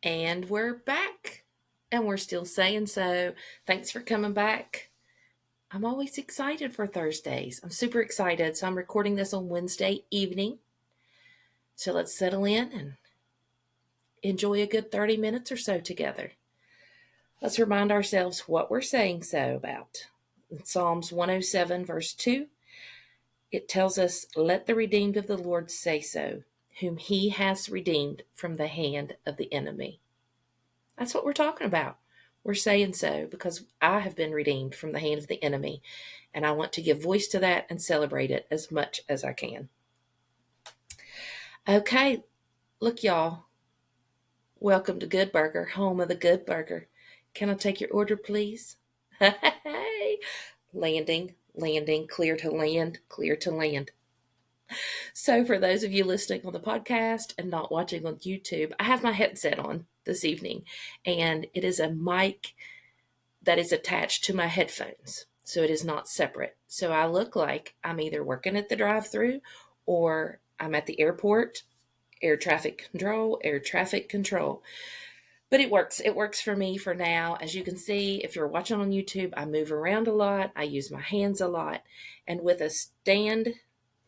And we're back. And we're still saying so. Thanks for coming back. I'm always excited for Thursdays. I'm super excited. So I'm recording this on Wednesday evening. So let's settle in and enjoy a good 30 minutes or so together. Let's remind ourselves what we're saying so about. In Psalms 107, verse 2, it tells us, "Let the redeemed of the Lord say so, whom he has redeemed from the hand of the enemy." That's what we're talking about. We're saying so because I have been redeemed from the hand of the enemy, and I want to give voice to that and celebrate it as much as I can. Okay, look, y'all. Welcome to Good Burger, home of the Good Burger. Can I take your order, please? Hey, landing, clear to land, clear to land. So, for those of you listening on the podcast and not watching on YouTube, I have my headset on this evening, and it is a mic that is attached to my headphones. So it is not separate. So I look like I'm either working at the drive-thru or I'm at the airport, air traffic control. But it works. It works for me for now. As you can see, if you're watching on YouTube, I move around a lot. I use my hands a lot. And with a stand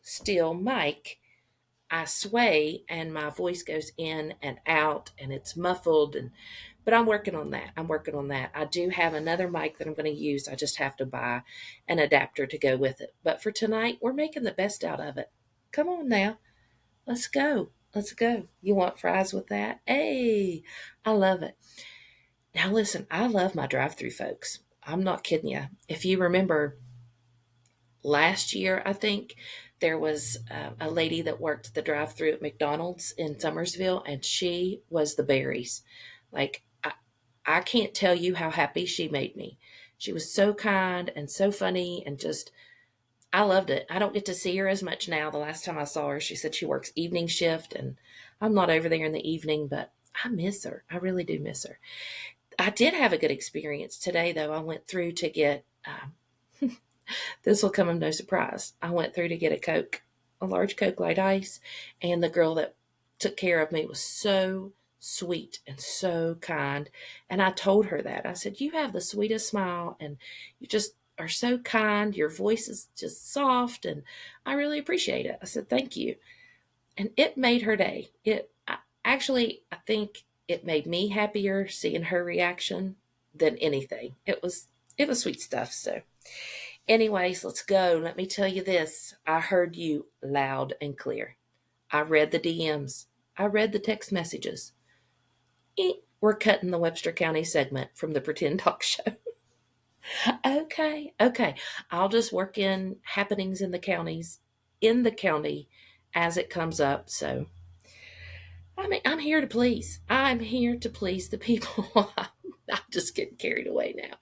still mic, I sway and my voice goes in and out and it's muffled, but I'm working on that. I do have another mic that I'm going to use. I just have to buy an adapter to go with it. But for tonight, we're making the best out of it. Come on now. Let's go. You want fries with that? Hey, I love it. Now listen, I love my drive-through folks. I'm not kidding you. If you remember last year, I think, there was a lady that worked the drive-through at McDonald's in Summersville, and she was the berries. Like, I can't tell you how happy she made me. She was so kind and so funny and just, I loved it. I don't get to see her as much now. The last time I saw her, she said she works evening shift, and I'm not over there in the evening, but I miss her. I really do miss her. I did have a good experience today, though. I went through to get, this will come as no surprise. I went through to get a Coke, a large Coke Light Ice, and the girl that took care of me was so sweet and so kind. And I told her that. I said, "You have the sweetest smile, and you just are so kind. Your voice is just soft, and I really appreciate it." I said, "Thank you." And it made her day. I think it made me happier seeing her reaction than anything. It was sweet stuff. So anyways, let's go. Let me tell you this. I heard you loud and clear. I read the DMs. I read the text messages. We're cutting the Webster County segment from the Pretend Talk Show. Okay. I'll just work in happenings in the county as it comes up. So, I mean, I'm here to please. I'm here to please the people. I'm just getting carried away now.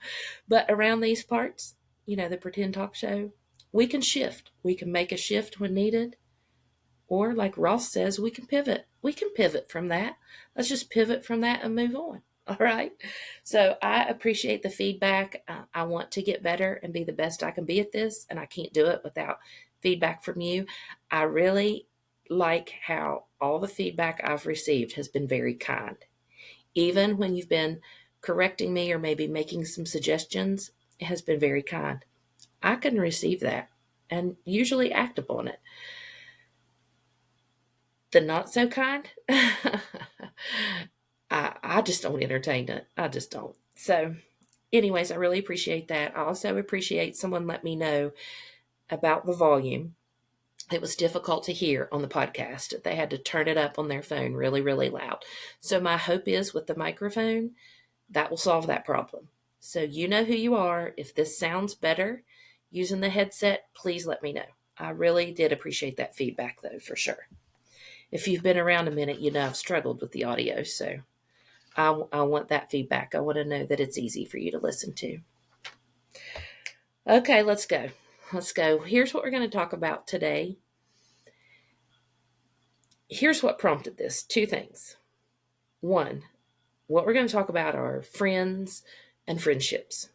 But around these parts, the Pretend Talk Show, we can shift. We can make a shift when needed. Or like Ross says, we can pivot. We can pivot from that. Let's just pivot from that and move on. All right. So I appreciate the feedback. I want to get better and be the best I can be at this. And I can't do it without feedback from you. I really like how all the feedback I've received has been very kind. Even when you've been correcting me or maybe making some suggestions, it has been very kind. I can receive that and usually act upon it. The not so kind, I just don't entertain it. I just don't. So, anyways, I really appreciate that. I also appreciate someone let me know about the volume. It was difficult to hear on the podcast. They had to turn it up on their phone really, really loud. So my hope is with the microphone, that will solve that problem. So you know who you are. If this sounds better using the headset, please let me know. I really did appreciate that feedback, though, for sure. If you've been around a minute, I've struggled with the audio, so I want that feedback. I want to know that it's easy for you to listen to. Okay, let's go. Here's what we're going to talk about today. Here's what prompted this. 2 things. 1, what we're going to talk about are friends and friendships.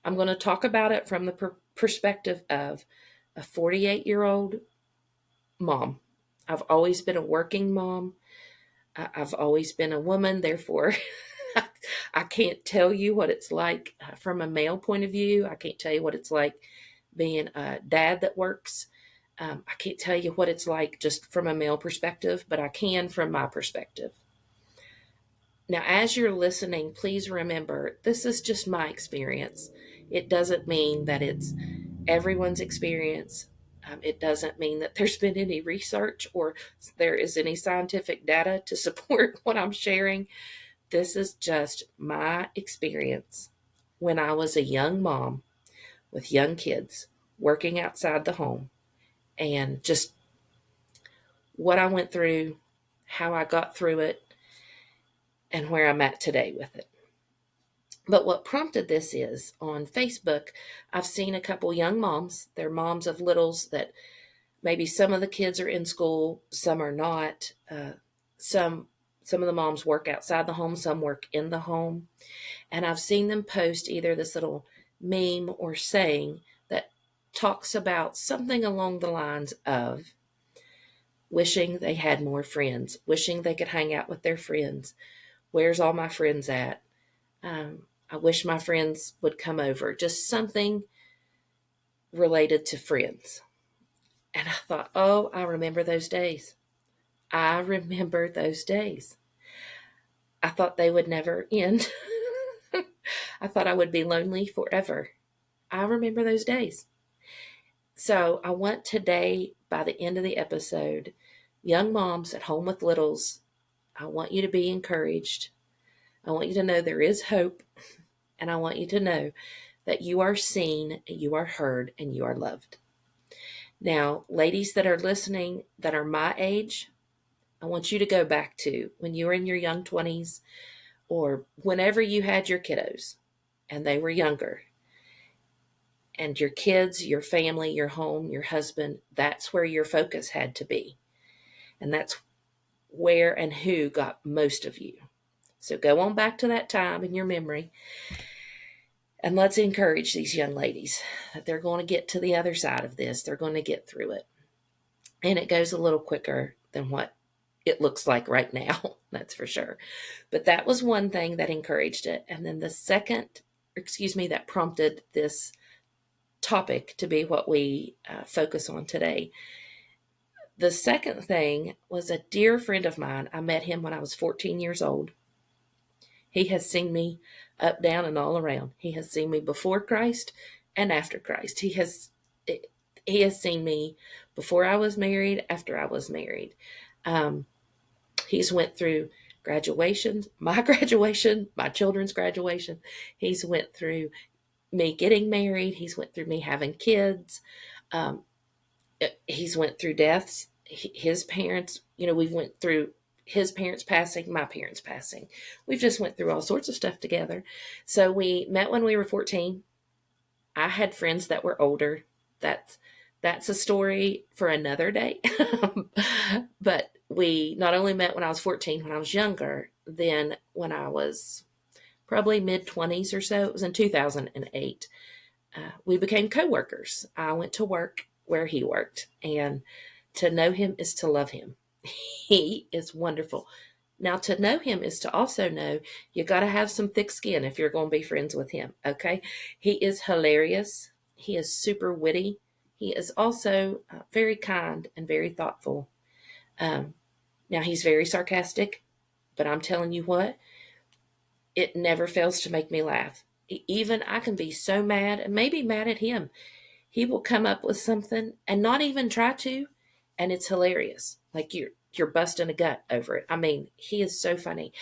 I'm going to talk about it from the perspective of a 48-year-old mom. I've always been a working mom. I've always been a woman, therefore, I can't tell you what it's like from a male point of view. I can't tell you what it's like being a dad that works. I can't tell you what it's like just from a male perspective, but I can from my perspective. Now, as you're listening, please remember this is just my experience. It doesn't mean that it's everyone's experience. It doesn't mean that there's been any research or there is any scientific data to support what I'm sharing. This is just my experience when I was a young mom with young kids working outside the home, and just what I went through, how I got through it, and where I'm at today with it. But what prompted this is on Facebook, I've seen a couple young moms. They're moms of littles that maybe some of the kids are in school, some are not. Some of the moms work outside the home, some work in the home. And I've seen them post either this little meme or saying that talks about something along the lines of wishing they had more friends, wishing they could hang out with their friends. Where's all my friends at? I wish my friends would come over. Just something related to friends. And I thought, oh, I remember those days. I remember those days. I thought they would never end. I thought I would be lonely forever. I remember those days. So I want today, by the end of the episode, young moms at home with littles, I want you to be encouraged. I want you to know there is hope. And I want you to know that you are seen, you are heard, and you are loved. Now, ladies that are listening that are my age, I want you to go back to when you were in your young 20s or whenever you had your kiddos and they were younger. And your kids, your family, your home, your husband, that's where your focus had to be. And that's where and who got most of you. So go on back to that time in your memory. And let's encourage these young ladies that they're going to get to the other side of this. They're going to get through it. And it goes a little quicker than what it looks like right now, that's for sure. But that was one thing that encouraged it. And then the second, that prompted this topic to be what we focus on today. The second thing was a dear friend of mine. I met him when I was 14 years old. He has seen me up, down, and all around. He has seen me before Christ and after Christ. He has seen me before I was married, after I was married. He's went through graduations, my graduation, my children's graduation. He's went through me getting married. He's went through me having kids. He's went through deaths. His parents, we've went through his parents passing, my parents passing. We've just went through all sorts of stuff together. So we met when we were 14. I had friends that were older. That's a story for another day. But we not only met when I was 14, when I was younger, then when I was probably mid-20s or so, it was in 2008, we became co-workers. I went to work where he worked, and to know him is to love him. He is wonderful. Now, to know him is to also know you got to have some thick skin if you're going to be friends with him, okay? He is hilarious. He is super witty. He is also very kind and very thoughtful. Now, he's very sarcastic, but I'm telling you what, it never fails to make me laugh. Even I can be so mad and maybe mad at him. He will come up with something and not even try to, and it's hilarious. Like you're busting a gut over it. I mean, he is so funny.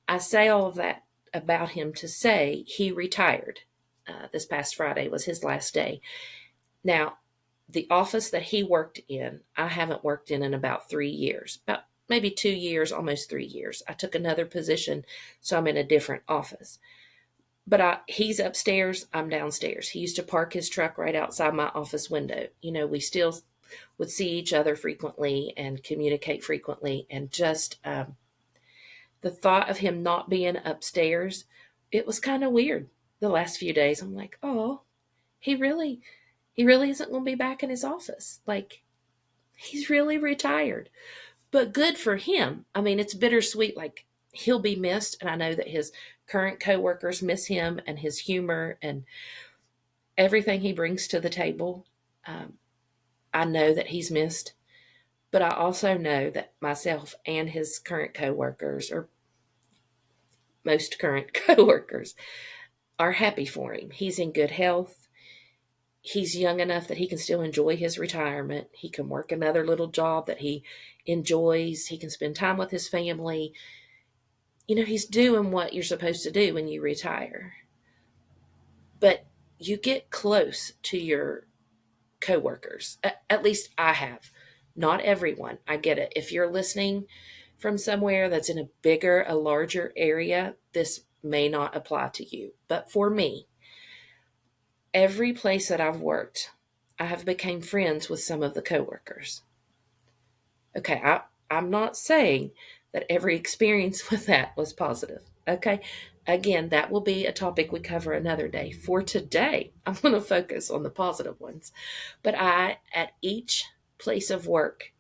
I say all of that about him to say he retired. This past Friday was his last day. Now, the office that he worked in, I haven't worked in about 3 years, about maybe 2 years, almost 3 years. I took another position, so I'm in a different office. But he's upstairs, I'm downstairs. He used to park his truck right outside my office window. We still would see each other frequently and communicate frequently. And just the thought of him not being upstairs, it was kind of weird the last few days. I'm like, oh, he really isn't going to be back in his office. Like, he's really retired. but good for him. I mean, it's bittersweet. Like, he'll be missed, and I know that his current coworkers miss him and his humor and everything he brings to the table. Um, I know that he's missed, but I also know that myself and his current coworkers, or most current coworkers, are happy for him. He's in good health. He's young enough that he can still enjoy his retirement. He can work another little job that he enjoys. He can spend time with his family. He's doing what you're supposed to do when you retire. But you get close to your coworkers. At least I have. Not everyone. I get it. If you're listening from somewhere that's in a larger area, this may not apply to you. But for me, every place that I've worked, I have become friends with some of the coworkers. Okay, I'm not saying that every experience with that was positive. Okay, again, that will be a topic we cover another day. For today, I'm going to focus on the positive ones. But I, at each place of work,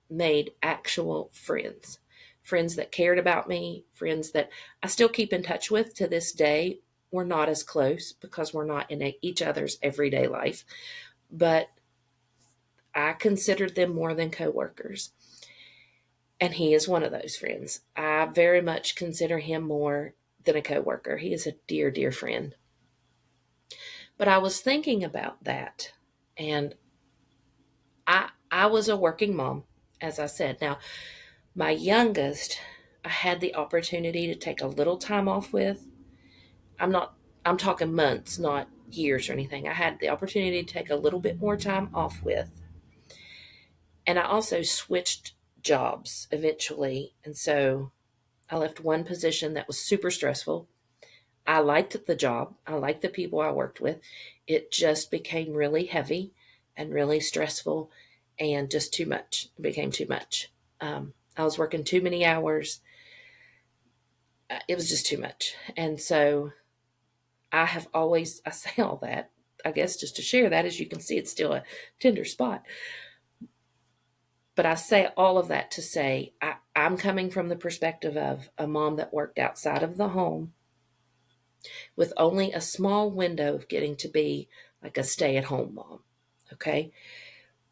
made actual friends. Friends that cared about me, friends that I still keep in touch with to this day. We're not as close because we're not in each other's everyday life, but I considered them more than coworkers. And he is one of those friends. I very much consider him more than a coworker. He is a dear, dear friend. But I was thinking about that, and I was a working mom, as I said. Now, my youngest, I had the opportunity to take a little time off with. I'm talking months, not years or anything. I had the opportunity to take a little bit more time off with. And I also switched jobs eventually. And so I left one position that was super stressful. I liked the job, I liked the people I worked with. It just became really heavy and really stressful and just too much. It became too much. I was working too many hours. It was just too much. And so I say all that, I guess, just to share that. As you can see, it's still a tender spot. But I say all of that to say I'm coming from the perspective of a mom that worked outside of the home with only a small window of getting to be like a stay-at-home mom. Okay?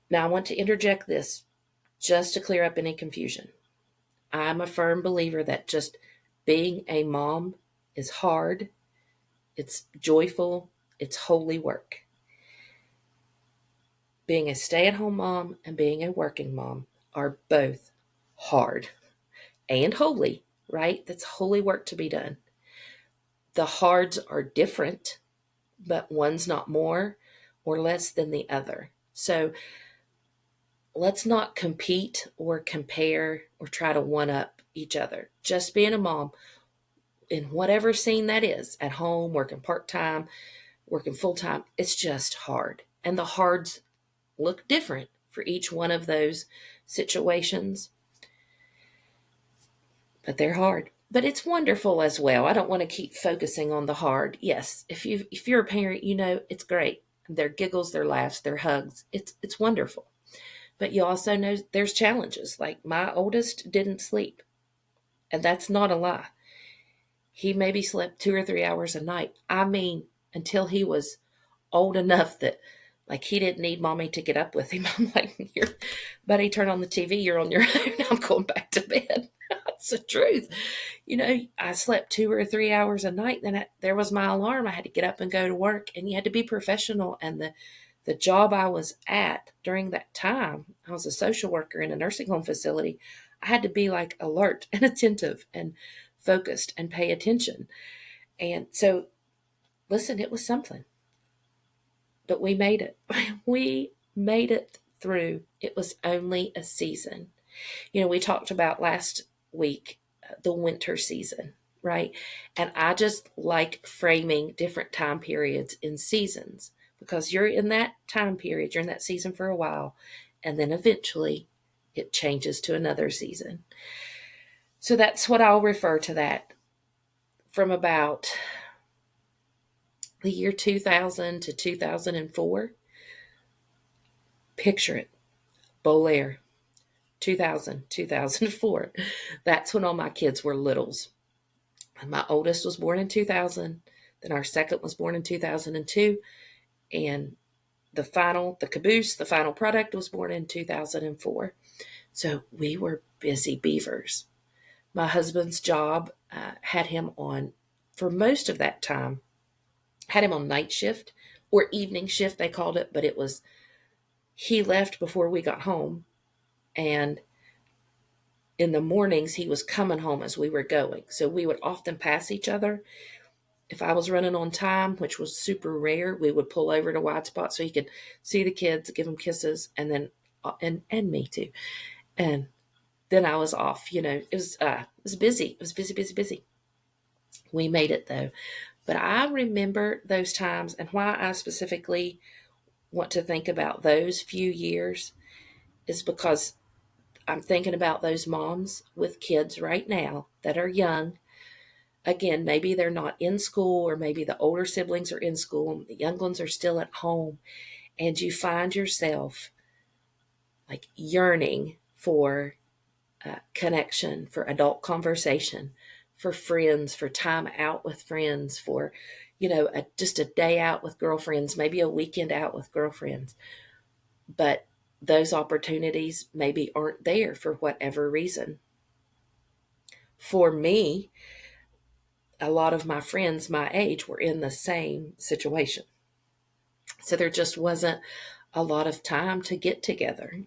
Now I want to interject this just to clear up any confusion. I'm a firm believer that just being a mom is hard, it's joyful, it's holy work. Being a stay-at-home mom and being a working mom are both hard and holy, right? That's holy work to be done. The hards are different, but one's not more or less than the other. So let's not compete or compare or try to one up each other. Just being a mom in whatever scene that is, at home, working part-time, working full-time, it's just hard. And the hards look different for each one of those situations, but they're hard. But it's wonderful as well. I don't want to keep focusing on the hard. Yes, if you're a parent, it's great. Their giggles, their laughs, their hugs. It's wonderful. But you also know there's challenges. Like, my oldest didn't sleep, and that's not a lie. He maybe slept 2 or 3 hours a night. I mean, until he was old enough that, like, he didn't need mommy to get up with him. I'm like, buddy, turn on the TV. You're on your own. I'm going back to bed. That's the truth. I slept 2 or 3 hours a night. Then there was my alarm. I had to get up and go to work, and you had to be professional. And the job I was at during that time, I was a social worker in a nursing home facility. I had to be like alert and attentive and focused and pay attention. And so, listen, it was something. But we made it. We made it through. It was only a season. We talked about last week the winter season, right? And I just like framing different time periods in seasons, because you're in that time period, you're in that season for a while, and then eventually it changes to another season. So that's what I'll refer to that from about the year 2000 to 2004. Picture it. Bel Air, 2000, 2004. That's when all my kids were littles. My oldest was born in 2000. Then our second was born in 2002. And the caboose, the final product was born in 2004. So we were busy beavers. My husband's job had him on, for most of that time, had him on night shift or evening shift, they called it, but it was, he left before we got home. And in the mornings, he was coming home as we were going. So we would often pass each other. If I was running on time, which was super rare, we would pull over to wide spot so he could see the kids, give them kisses, and then and me too. And then I was off. It was busy. It was busy, busy, busy. We made it though. But I remember those times, and why I specifically want to think about those few years is because I'm thinking about those moms with kids right now that are young. Again, maybe they're not in school, or maybe the older siblings are in school and the young ones are still at home, and you find yourself like yearning for connection, for adult conversation, for friends, for time out with friends, for just a day out with girlfriends, maybe a weekend out with girlfriends. But those opportunities maybe aren't there for whatever reason. For me, a lot of my friends my age were in the same situation. So there just wasn't a lot of time to get together.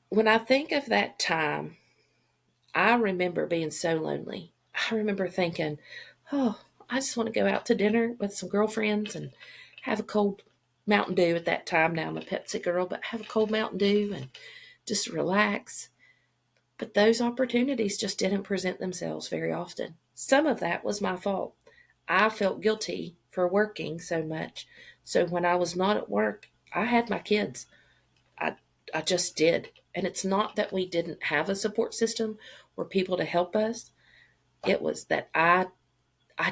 When I think of that time, I remember being so lonely. I remember thinking, oh, I just want to go out to dinner with some girlfriends and have a cold Mountain Dew at that time. Now I'm a Pepsi girl, but have a cold Mountain Dew and just relax. But those opportunities just didn't present themselves very often. Some of that was my fault. I felt guilty for working so much. So when I was not at work, I had my kids. I, I just did. And it's not that we didn't have a support system or people to help us. It was that I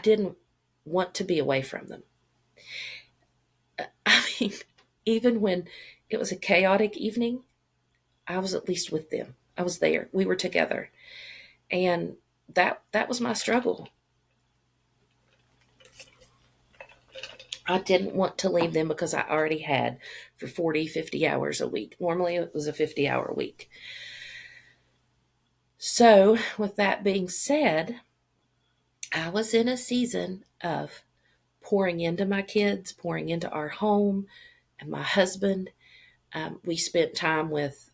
didn't want to be away from them. I mean, even when it was a chaotic evening, I was at least with them. I was there. We were together. And that was my struggle. I didn't want to leave them because I already had for 40, 50 hours a week. Normally it was a 50-hour week. So, with that being said, I was in a season of pouring into my kids, pouring into our home and my husband. We spent time with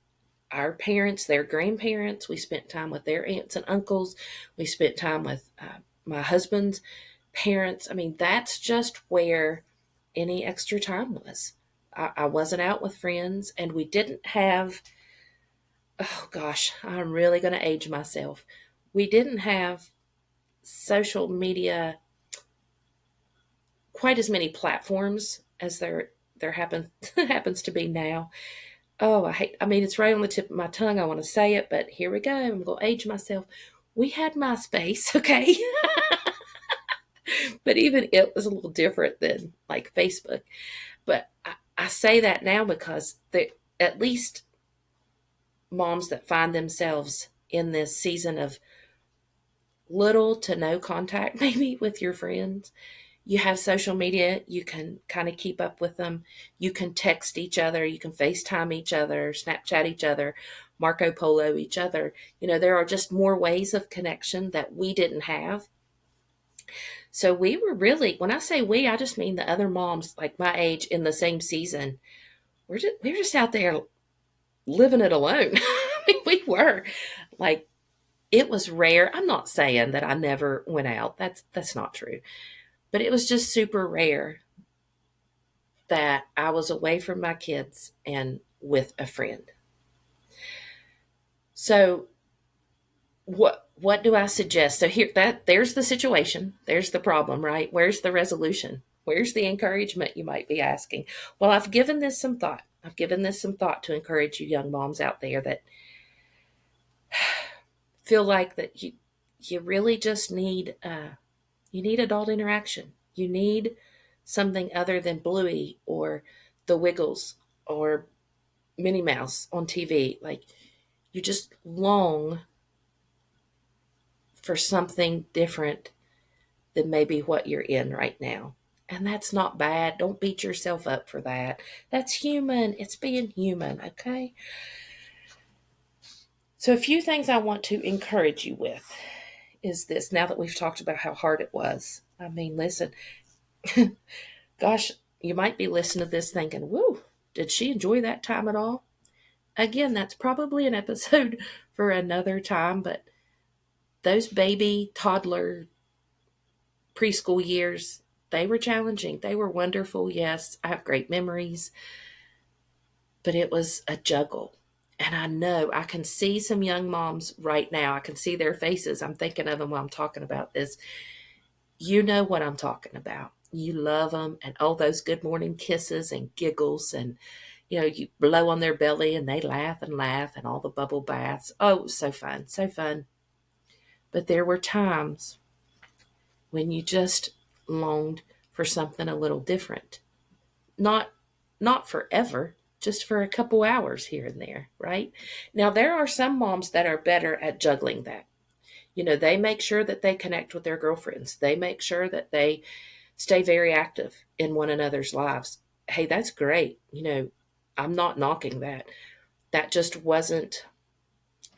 our parents, their grandparents. We spent time with their aunts and uncles. We spent time with my husband's parents. I mean, that's just where any extra time was. I wasn't out with friends, and we didn't have, oh gosh, I'm really going to age myself. We didn't have social media, quite as many platforms as there happens to be now. Oh, I mean, it's right on the tip of my tongue. I want to say it, but here we go. I'm going to age myself. We had MySpace, okay? But even it was a little different than like Facebook. But I say that now because at least moms that find themselves in this season of little to no contact, maybe with your friends, you have social media, you can kind of keep up with them. You can text each other, you can FaceTime each other, Snapchat each other, Marco Polo each other. There are just more ways of connection that we didn't have. So we were really, when I say we, I just mean the other moms like my age in the same season. We're just out there living it alone. I mean, we were like, it was rare. I'm not saying that I never went out. That's not true. But it was just super rare that I was away from my kids and with a friend. So what do I suggest? So there's the situation. There's the problem, right? Where's the resolution? Where's the encouragement, you might be asking? Well, I've given this some thought. I've given this some thought to encourage you young moms out there that feel like that you really just need you need adult interaction. You need something other than Bluey or the Wiggles or Minnie Mouse on TV. Like, you just long for something different than maybe what you're in right now. And that's not bad. Don't beat yourself up for that. That's human. It's being human, okay? So, a few things I want to encourage you with is this, now that we've talked about how hard it was. I mean, listen, gosh, you might be listening to this thinking, woo, did she enjoy that time at all? Again, that's probably an episode for another time, but those baby, toddler, preschool years, they were challenging. They were wonderful. Yes, I have great memories, but it was a juggle. And I know I can see some young moms right now. I can see their faces. I'm thinking of them while I'm talking about this. You know what I'm talking about. You love them, and all those good morning kisses and giggles, and you blow on their belly and they laugh and all the bubble baths. Oh, it was so fun, so fun. But there were times when you just longed for something a little different. Not not forever, just for a couple hours here and there, right? Now there are some moms that are better at juggling that. They make sure that they connect with their girlfriends. They make sure that they stay very active in one another's lives. Hey, that's great. I'm not knocking that. That just wasn't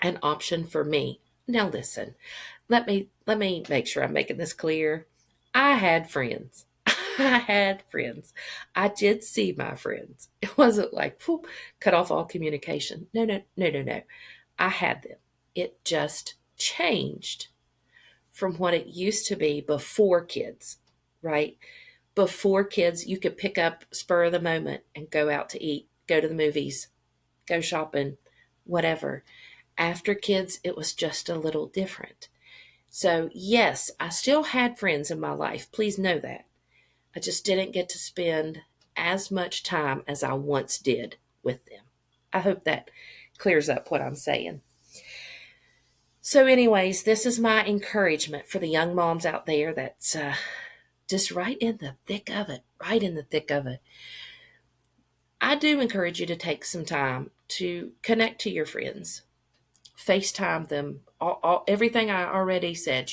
an option for me. Now listen, let me make sure I'm making this clear. I had friends. I had friends. I did see my friends. It wasn't like, whoop, cut off all communication. No, no, no, no, no. I had them. It just changed from what it used to be before kids, right? Before kids, you could pick up spur of the moment and go out to eat, go to the movies, go shopping, whatever. After kids, it was just a little different. So, yes, I still had friends in my life. Please know that. I just didn't get to spend as much time as I once did with them. I hope that clears up what I'm saying. So, anyways, this is my encouragement for the young moms out there that's just right in the thick of it, right in the thick of it. I do encourage you to take some time to connect to your friends, FaceTime them, everything I already said.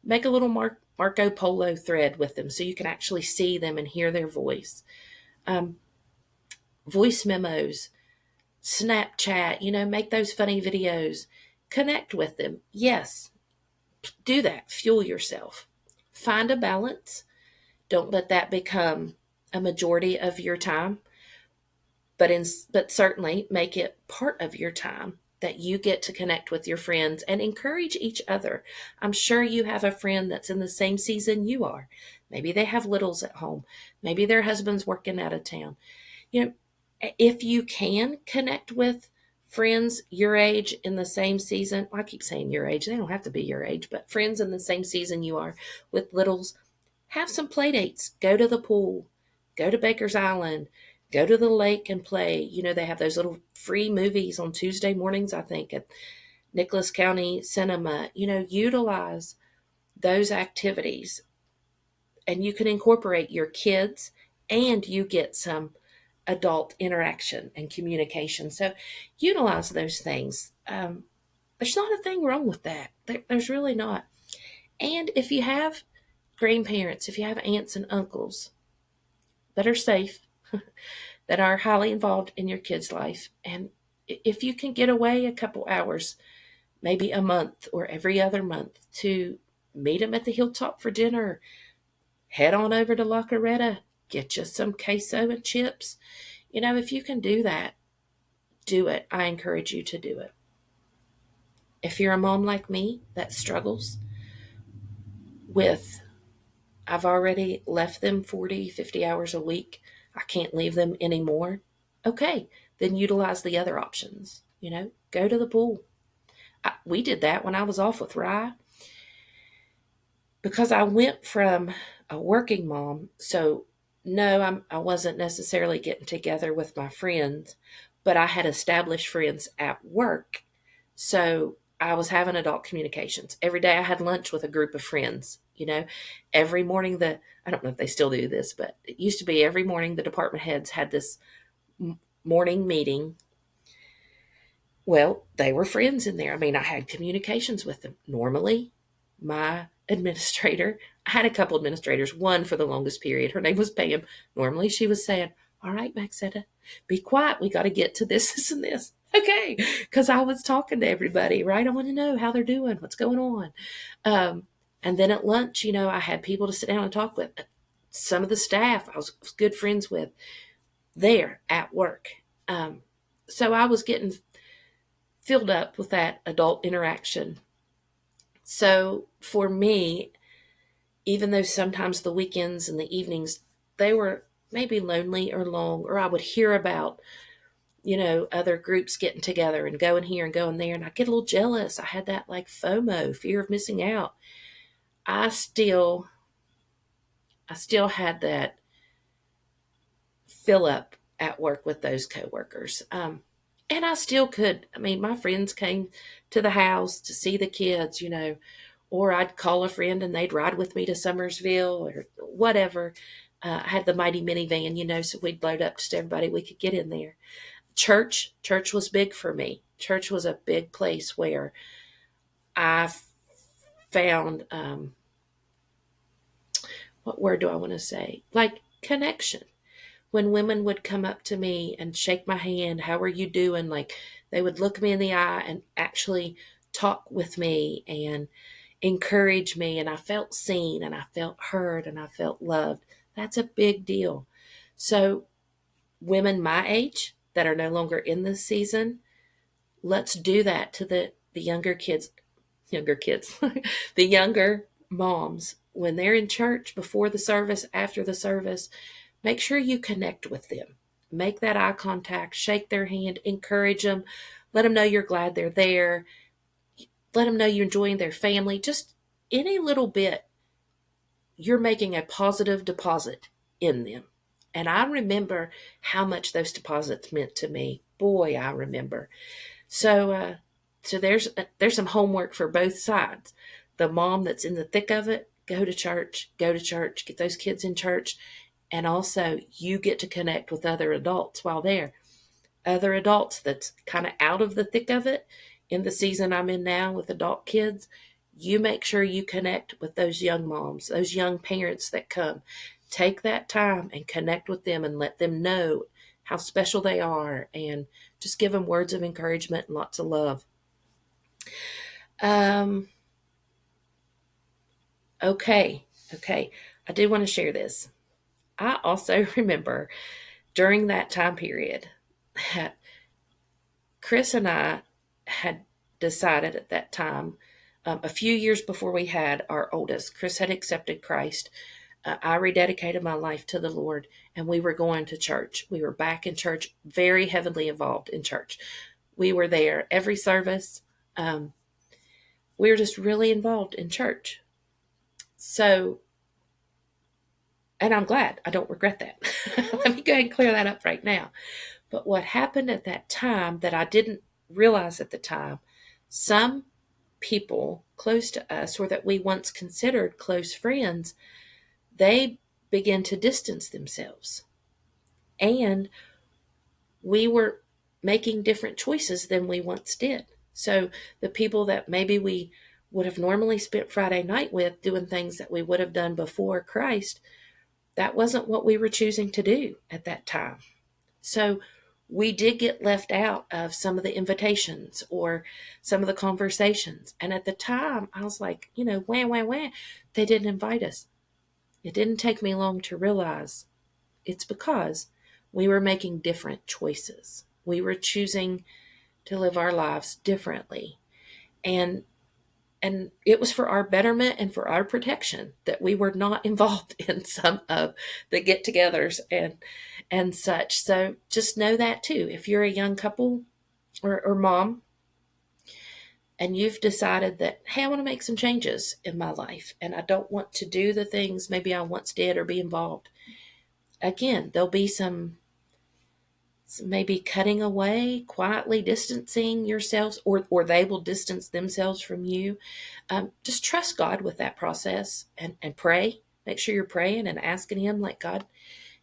Make a little Marco Polo thread with them so you can actually see them and hear their voice. Um, Voice memos, Snapchat, make those funny videos. Connect with them. Yes, do that. Fuel yourself. Find a balance. Don't let that become a majority of your time, but certainly make it part of your time that you get to connect with your friends and encourage each other. I'm sure you have a friend that's in the same season you are. Maybe they have littles at home. Maybe their husband's working out of town. If you can connect with friends your age in the same season, well, I keep saying your age, they don't have to be your age, but friends in the same season you are with littles, have some play dates. Go to the pool, go to Baker's Island, go to the lake and play. They have those little free movies on Tuesday mornings, I think, at Nicholas County Cinema. Utilize those activities, and you can incorporate your kids and you get some adult interaction and communication. So utilize those things. There's not a thing wrong with that. There's really not. And if you have grandparents, if you have aunts and uncles that are safe, that are highly involved in your kid's life, and if you can get away a couple hours, maybe a month or every other month, to meet them at the hilltop for dinner, head on over to La Coretta, get you some queso and chips. If you can do that, do it. I encourage you to do it. If you're a mom like me that struggles with, I've already left them 40, 50 hours a week, I can't leave them anymore, okay, then utilize the other options. Go to the pool. We did that when I was off with Rye, because I went from a working mom. So no, I wasn't necessarily getting together with my friends, but I had established friends at work. So I was having adult communications. Every day I had lunch with a group of friends. Every morning, I don't know if they still do this, but it used to be every morning the department heads had this morning meeting. Well, they were friends in there. I mean, I had communications with them. Normally, my administrator, I had a couple administrators, one for the longest period. Her name was Pam. Normally, she was saying, "All right, Maxetta, be quiet. We got to get to this, this, and this." Okay, because I was talking to everybody, right? I want to know how they're doing, what's going on. And then at lunch, I had people to sit down and talk with. Some of the staff I was good friends with there at work. So I was getting filled up with that adult interaction. So for me, even though sometimes the weekends and the evenings, they were maybe lonely or long, or I would hear about, other groups getting together and going here and going there, and I get a little jealous. I had that like FOMO, fear of missing out. I still had that fill up at work with those coworkers. And I still could. I mean, my friends came to the house to see the kids, or I'd call a friend and they'd ride with me to Summersville or whatever. I had the mighty minivan, so we'd load up just everybody we could get in there. Church was big for me. Church was a big place where I found, what word do I want to say? Like connection. When women would come up to me and shake my hand, "How are you doing?" Like they would look me in the eye and actually talk with me and encourage me. And I felt seen and I felt heard and I felt loved. That's a big deal. So women my age that are no longer in this season, let's do that to the younger kids, the younger moms. When they're in church before the service, after the service, make sure you connect with them. Make that eye contact, shake their hand, encourage them, let them know you're glad they're there, let them know you're enjoying their family. Just any little bit, you're making a positive deposit in them. And I remember how much those deposits meant to me. Boy, I remember. So there's some homework for both sides. The mom that's in the thick of it, go to church, get those kids in church, and also you get to connect with other adults while there. Other adults that's kind of out of the thick of it in the season I'm in now with adult kids. You make sure you connect with those young moms, those young parents that come. Take that time and connect with them and let them know how special they are and just give them words of encouragement and lots of love. Okay. I do want to share this. I also remember during that time period that Chris and I had decided at that time, a few years before we had our oldest, Chris had accepted Christ. I rededicated my life to the Lord, and we were going to church. We were back in church, very heavily involved in church. We were there every service. We were just really involved in church. So, and I'm glad. I don't regret that. Let me go ahead and clear that up right now. But what happened at that time that I didn't realize at the time, some people close to us or that we once considered close friends, they began to distance themselves. And we were making different choices than we once did. So the people that maybe we would have normally spent Friday night with doing things that we would have done before Christ, that wasn't what we were choosing to do at that time. So we did get left out of some of the invitations or some of the conversations. And at the time, I was like, wah. They didn't invite us. It didn't take me long to realize it's because we were making different choices. We were choosing to live our lives differently. And it was for our betterment and for our protection that we were not involved in some of the get-togethers and such. So just know that too. If you're a young couple or mom and you've decided that, hey, I want to make some changes in my life and I don't want to do the things maybe I once did or be involved. Again, there'll be some maybe cutting away, quietly distancing yourselves, or they will distance themselves from you. Just trust God with that process and pray. Make sure you're praying and asking Him, like, God,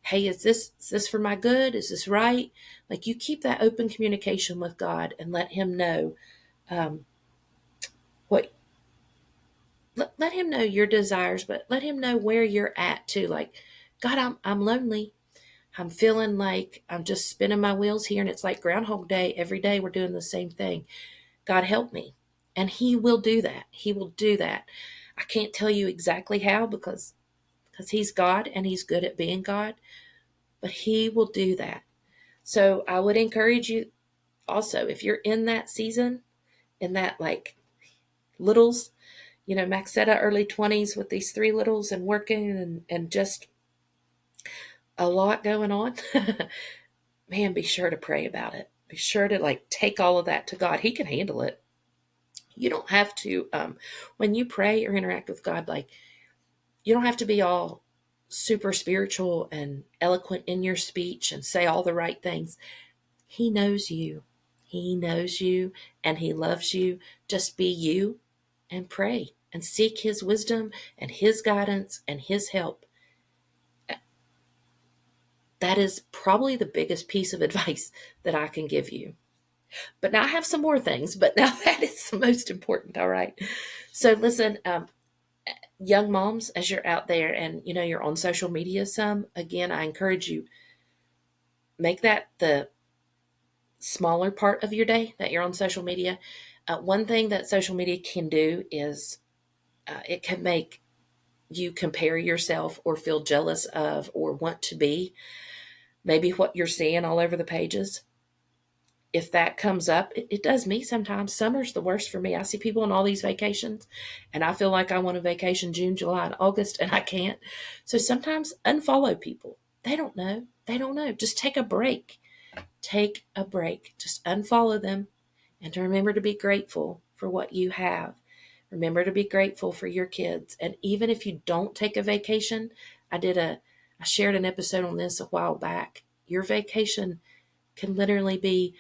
hey, is this for my good? Is this right? Like, you keep that open communication with God and let him know um, what let him know your desires, but let him know where you're at too. Like, God, I'm lonely. I'm feeling like I'm just spinning my wheels here, and it's like Groundhog Day. Every day we're doing the same thing. God, help me. And he will do that. He will do that. I can't tell you exactly how, because he's God and he's good at being God, but he will do that. So I would encourage you also, if you're in that season, in that like littles, Maxetta early 20s with these three littles and working and just a lot going on, man, be sure to pray about it. Be sure to like take all of that to God. He can handle it. You don't have to, when you pray or interact with God, like, you don't have to be all super spiritual and eloquent in your speech and say all the right things. He knows you. He knows you and he loves you. Just be you and pray and seek his wisdom and his guidance and his help. That is probably the biggest piece of advice that I can give you. But now I have some more things, but now that is the most important. All right. So listen, young moms, as you're out there and you're on social media some, again, I encourage you, make that the smaller part of your day that you're on social media. One thing that social media can do is it can make you compare yourself or feel jealous of or want to be maybe what you're seeing all over the pages. If that comes up, it does me sometimes. Summer's the worst for me. I see people on all these vacations and I feel like I want a vacation June, July, and August, and I can't. So sometimes unfollow people. They don't know. They don't know. Just take a break. Take a break. Just unfollow them and to remember to be grateful for what you have. Remember to be grateful for your kids. And even if you don't take a vacation, I shared an episode on this a while back. Your vacation can literally be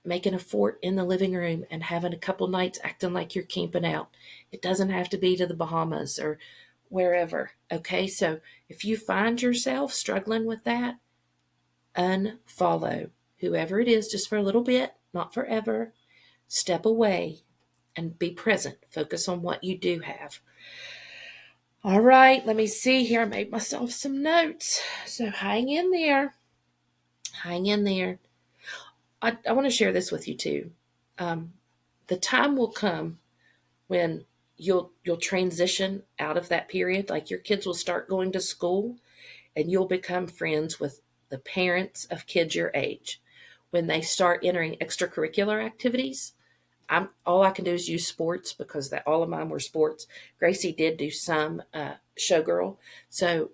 making a fort in the living room and having a couple nights acting like you're camping out. It doesn't have to be to the Bahamas or wherever. Okay. So if you find yourself struggling with that, unfollow whoever it is just for a little bit, not forever. Step away and be present. Focus on what you do have. All right. Let me see here. I made myself some notes. So hang in there. Hang in there. I want to share this with you too. The time will come when you'll transition out of that period. Like, your kids will start going to school and you'll become friends with the parents of kids your age. When they start entering extracurricular activities, all I can do is use sports because all of mine were sports. Gracie did do some showgirl. So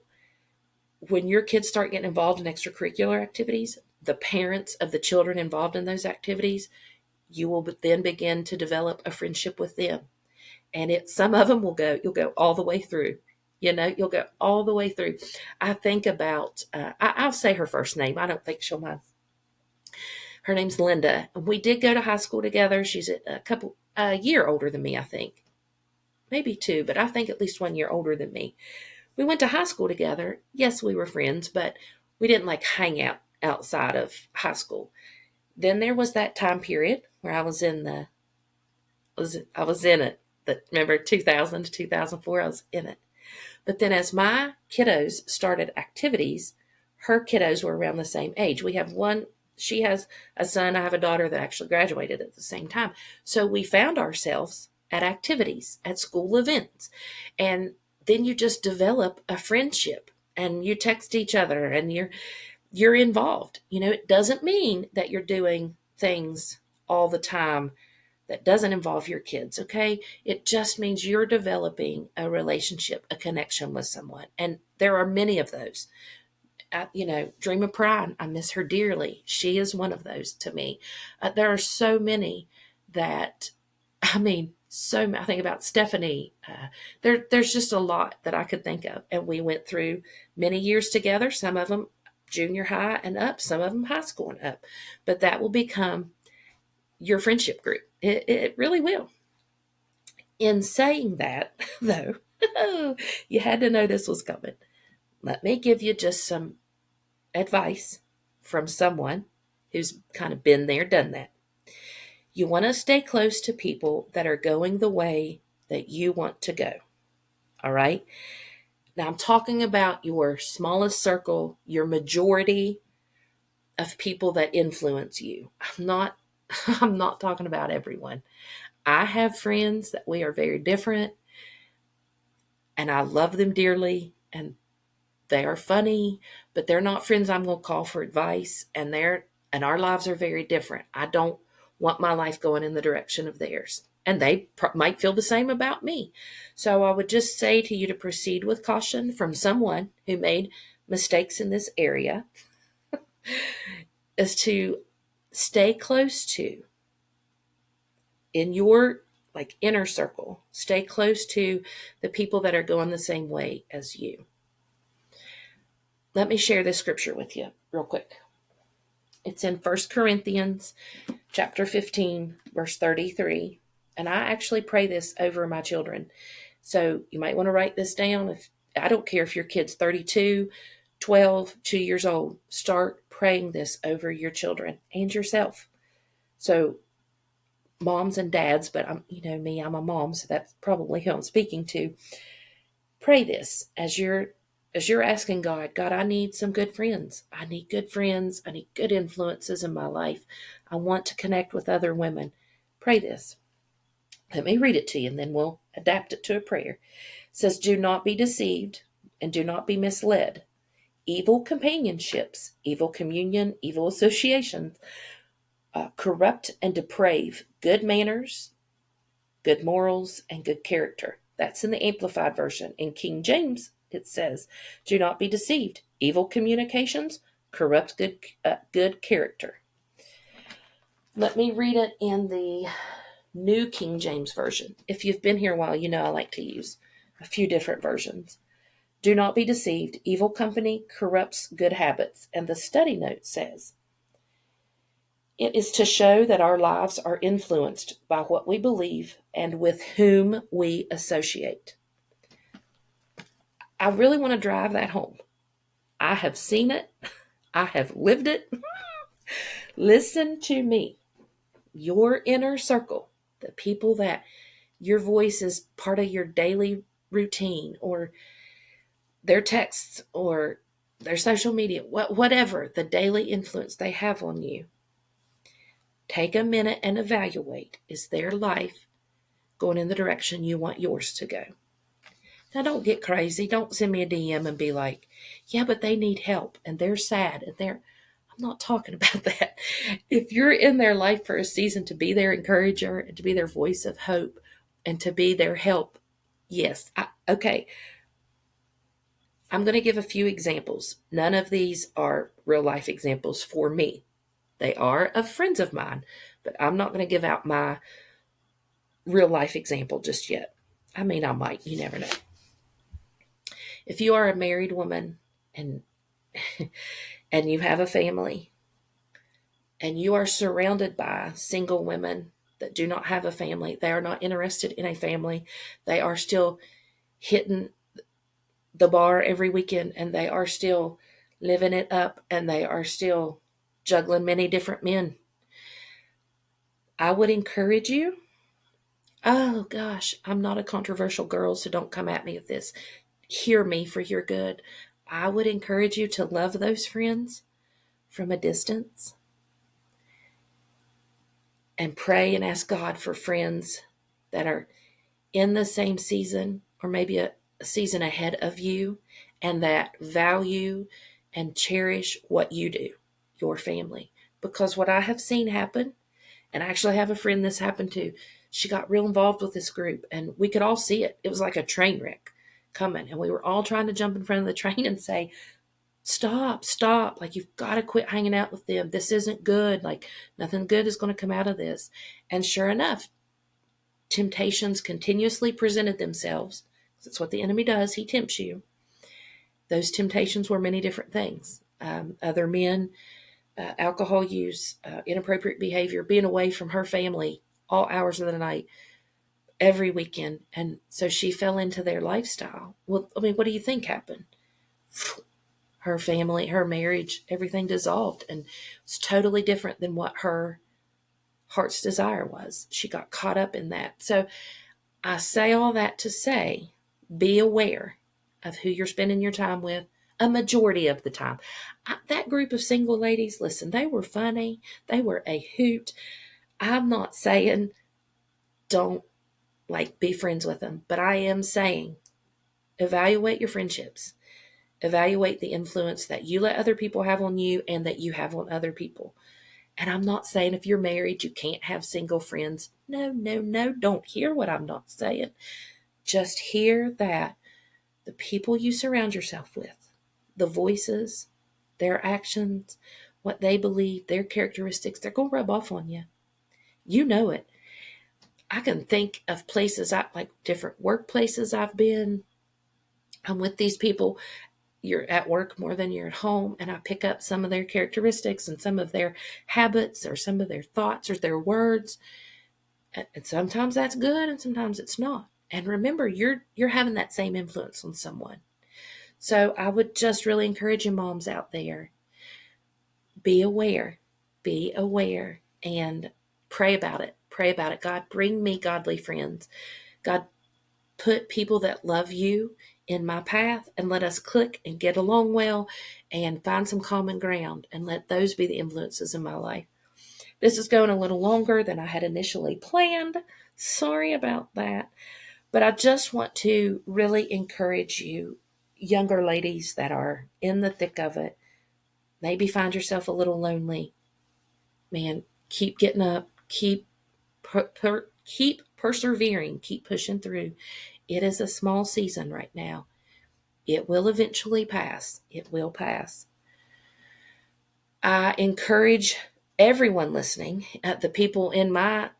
when your kids start getting involved in extracurricular activities, the parents of the children involved in those activities, you will then begin to develop a friendship with them. And some of them you'll go all the way through. You'll go all the way through. I think about, I'll say her first name. I don't think she'll mind. Her name's Linda. We did go to high school together. She's a year older than me, I think. Maybe two, but I think at least 1 year older than me. We went to high school together. Yes, we were friends, but we didn't like hang out outside of high school. Then there was that time period where I was in it. Remember 2000 to 2004, I was in it. But then as my kiddos started activities, her kiddos were around the same age. She has a son, I have a daughter that actually graduated at the same time. So we found ourselves at activities, at school events. And then you just develop a friendship and you text each other and you're involved. It doesn't mean that you're doing things all the time that doesn't involve your kids, okay? It just means you're developing a relationship, a connection with someone. And there are many of those. Dream of Pride, I miss her dearly. She is one of those to me. There are so many that, I think about Stephanie. There's just a lot that I could think of. And we went through many years together, some of them junior high and up, some of them high school and up. But that will become your friendship group. It really will. In saying that, though, you had to know this was coming. Let me give you just some advice from someone who's kind of been there, done that. You want to stay close to people that are going the way that you want to go. All right. Now I'm talking about your smallest circle, your majority of people that influence you. I'm not talking about everyone. I have friends that we are very different and I love them dearly and they are funny, but they're not friends I'm going to call for advice and our lives are very different. I don't want my life going in the direction of theirs. And they might feel the same about me. So I would just say to you to proceed with caution from someone who made mistakes in this area is to stay close to in your like inner circle, stay close to the people that are going the same way as you. Let me share this scripture with you real quick. It's in 1 Corinthians chapter 15, verse 33. And I actually pray this over my children. So you might want to write this down. If I don't care if your kid's 32, 12, 2 years old, start praying this over your children and yourself. So moms and dads, but I'm a mom, so that's probably who I'm speaking to. Pray this as you're asking God, I need some good friends. I need good friends. I need good influences in my life. I want to connect with other women. Pray this. Let me read it to you and then we'll adapt it to a prayer. It says, do not be deceived and do not be misled. Evil companionships, evil communion, evil associations, corrupt and deprave good manners, good morals, and good character. That's in the Amplified Version. In King James, it says, do not be deceived. Evil communications corrupt good character. Let me read it in the New King James Version. If you've been here a while, you know I like to use a few different versions. Do not be deceived. Evil company corrupts good habits. And the study note says, it is to show that our lives are influenced by what we believe and with whom we associate. I really want to drive that home. I have seen it. I have lived it. Listen to me. Your inner circle, the people that your voice is part of your daily routine or their texts or their social media, whatever the daily influence they have on you. Take a minute and evaluate, is their life going in the direction you want yours to go? Now, don't get crazy. Don't send me a DM and be like, yeah, but they need help and they're sad and I'm not talking about that. If you're in their life for a season to be their encourager and to be their voice of hope and to be their help, yes. Okay. I'm going to give a few examples. None of these are real life examples for me. They are of friends of mine, but I'm not going to give out my real life example just yet. I mean, I might. You never know. If you are a married woman and and you have a family and you are surrounded by single women that do not have a family, they are not interested in a family, they are still hitting the bar every weekend and they are still living it up and they are still juggling many different men, I would encourage you. Oh gosh, I'm not a controversial girl, so don't come at me with this. Hear me for your good. I would encourage you to love those friends from a distance and pray and ask God for friends that are in the same season or maybe a season ahead of you and that value and cherish what you do, your family. Because what I have seen happen, and I actually have a friend this happened to, she got real involved with this group and we could all see it. It was like a train wreck coming and we were all trying to jump in front of the train and say, stop. Like, you've got to quit hanging out with them. This isn't good. Like, nothing good is going to come out of this. And sure enough, temptations continuously presented themselves. That's what the enemy does. He tempts you. Those temptations were many different things. Other men, alcohol use, inappropriate behavior, being away from her family all hours of the night, every weekend. And so she fell into their lifestyle. Well, I mean, what do you think happened? her family, her marriage, everything dissolved, and it's totally different than what her heart's desire was. She got caught up in that. So I say all that to say, be aware of who you're spending your time with a majority of the time. That group of single ladies, listen, they were funny. They were a hoot. I'm not saying don't be friends with them, but I am saying evaluate your friendships. Evaluate the influence that you let other people have on you and that you have on other people. And I'm not saying if you're married, you can't have single friends. No, no, no. Don't hear what I'm not saying. Just hear that the people you surround yourself with, the voices, their actions, what they believe, their characteristics, they're going to rub off on you. You know it. I can think of places, like different workplaces I've been. I'm with these people. You're at work more than you're at home, and I pick up some of their characteristics and some of their habits or some of their thoughts or their words. And sometimes that's good and sometimes it's not. And remember, you're having that same influence on someone. So I would just really encourage you moms out there, be aware, and pray about it. Pray about it. God, bring me godly friends. God, put people that love you in my path and let us click and get along well and find some common ground and let those be the influences in my life. This is going a little longer than I had initially planned. Sorry about that. But I just want to really encourage you, younger ladies that are in the thick of it, maybe find yourself a little lonely. Man, keep getting up, keep persevering, keep pushing through. It is a small season right now. It will eventually pass. It will pass. I encourage everyone listening, the people in my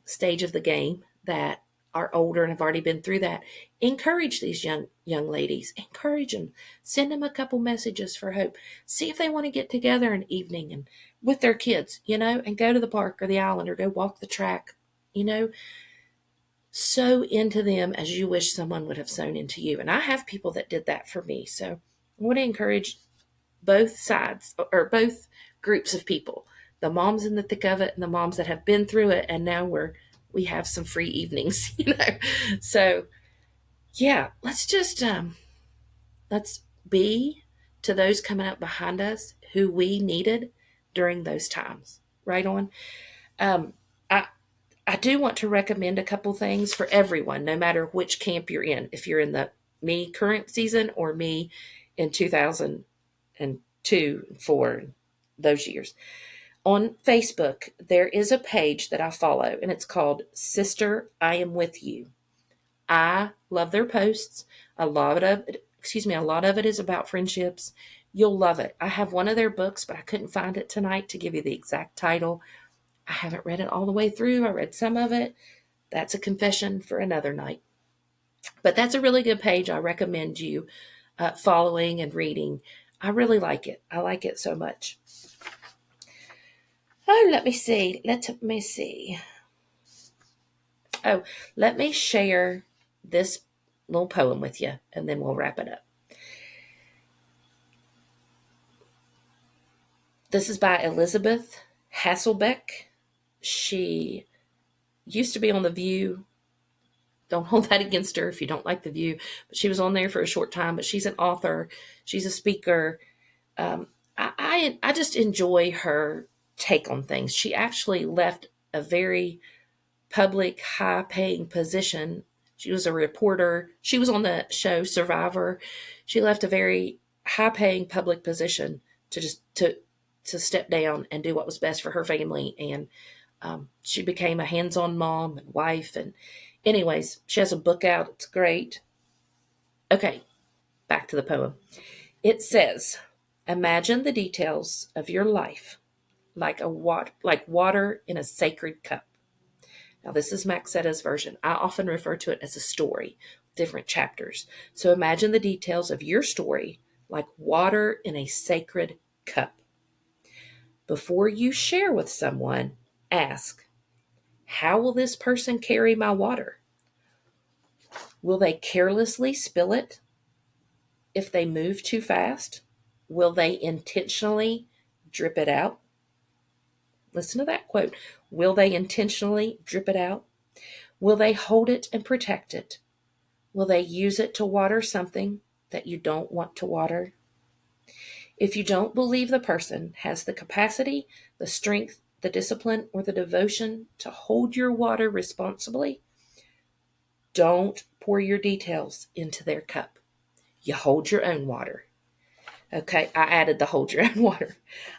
stage of the game that are older and have already been through that, encourage these young ladies. Encourage them. Send them a couple messages for hope. See if they want to get together an evening and with their kids, and go to the park or the island or go walk the track, sow into them as you wish someone would have sown into you. And I have people that did that for me. So I want to encourage both sides or both groups of people, the moms in the thick of it and the moms that have been through it. And now we have some free evenings, So yeah, let's just, let's be to those coming up behind us who we needed during those times. Right on. I, I do want to recommend a couple things for everyone, no matter which camp you're in. If you're in the me current season or me in 2002, 4, those years. On Facebook, there is a page that I follow, and it's called Sister, I Am With You. I love their posts. A lot of it is about friendships. You'll love it. I have one of their books, but I couldn't find it tonight to give you the exact title. I haven't read it all the way through. I read some of it. That's a confession for another night. But that's a really good page. I recommend you following and reading. I really like it. I like it so much. Oh, let me see. Oh, let me share this little poem with you, and then we'll wrap it up. This is by Elizabeth Hasselbeck. She used to be on The View. Don't hold that against her if you don't like The View. But she was on there for a short time. But she's an author. She's a speaker. I just enjoy her take on things. She actually left a very public, high-paying position. She was a reporter. She was on the show Survivor. She left a very high-paying public position to step down and do what was best for her family. And she became a hands-on mom and wife. And anyways, she has a book out. It's great. Okay, back to the poem. It says, imagine the details of your life like water in a sacred cup. Now, this is Maxetta's version. I often refer to it as a story, different chapters. So imagine the details of your story like water in a sacred cup. Before you share with someone, ask, how will this person carry my water? Will they carelessly spill it if they move too fast? Will they intentionally drip it out? Listen to that quote. Will they intentionally drip it out? Will they hold it and protect it? Will they use it to water something that you don't want to water? If you don't believe the person has the capacity, the strength, the discipline, or the devotion to hold your water responsibly, don't pour your details into their cup. You hold your own water. Okay, I added the hold your own water.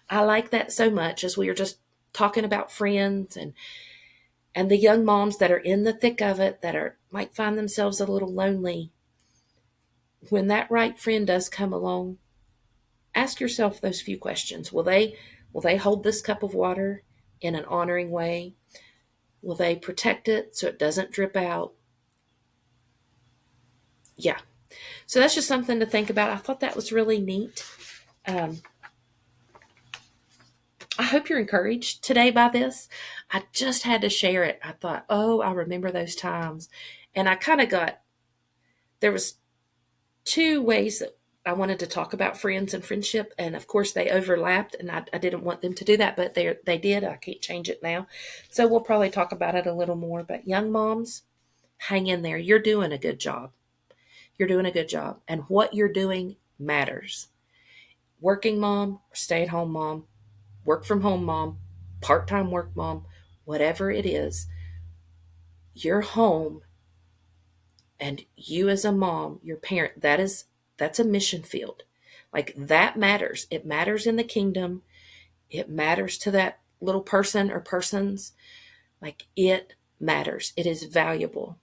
I like that so much as we were just talking about friends and the young moms that are in the thick of it that might find themselves a little lonely. When that right friend does come along, ask yourself those few questions. Will they hold this cup of water in an honoring way? Will they protect it so it doesn't drip out? Yeah. So that's just something to think about. I thought that was really neat. I hope you're encouraged today by this. I just had to share it. I thought, oh, I remember those times. And I kind of there was two ways that I wanted to talk about friends and friendship. And of course they overlapped and I didn't want them to do that, but they did. I can't change it now. So we'll probably talk about it a little more, but young moms, hang in there. You're doing a good job. You're doing a good job. And what you're doing matters. Working mom, stay at home mom, work from home mom, part-time work mom, whatever it is, your home and you as a mom, your parent, that's a mission field. Like that matters. It matters in the kingdom. It matters to that little person or persons. Like it matters. It is valuable.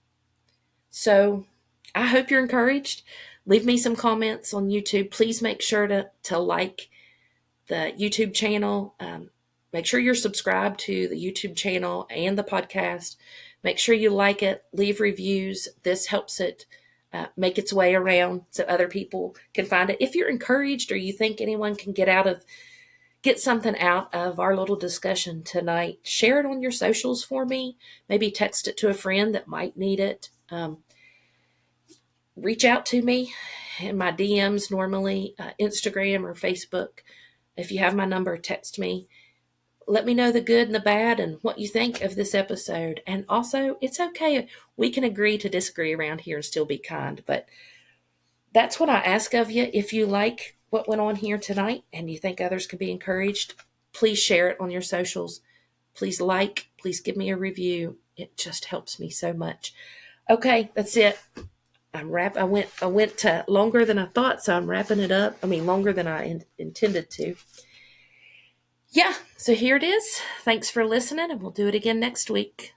So I hope you're encouraged. Leave me some comments on YouTube. Please make sure to like the YouTube channel. Make sure you're subscribed to the YouTube channel and the podcast. Make sure you like it. Leave reviews. This helps it make its way around so other people can find it. If you're encouraged or you think anyone can get something out of our little discussion tonight, share it on your socials for me. Maybe text it to a friend that might need it. Reach out to me in my DMs normally, Instagram or Facebook. If you have my number, text me. Let me know the good and the bad and what you think of this episode. And also, it's okay. We can agree to disagree around here and still be kind. But that's what I ask of you. If you like what went on here tonight and you think others could be encouraged, please share it on your socials. Please please give me a review. It just helps me so much. Okay, that's it. I went to longer than I thought, so I'm wrapping it up. I mean, longer than I intended to. Yeah, so here it is. Thanks for listening, and we'll do it again next week.